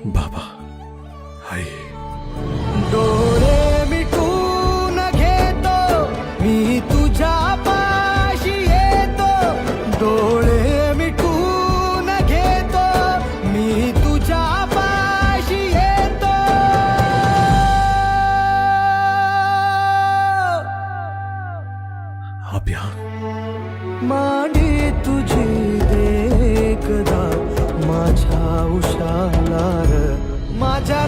बाबा, आई, डोळे मिटून घेतो मी तुझ्या पाशी येतो, डोळे मिटून घेतो मी तुझ्या पाशी येतो. आप्या, मांडी तुझी देखदा माझ्या उशाला, माझ्या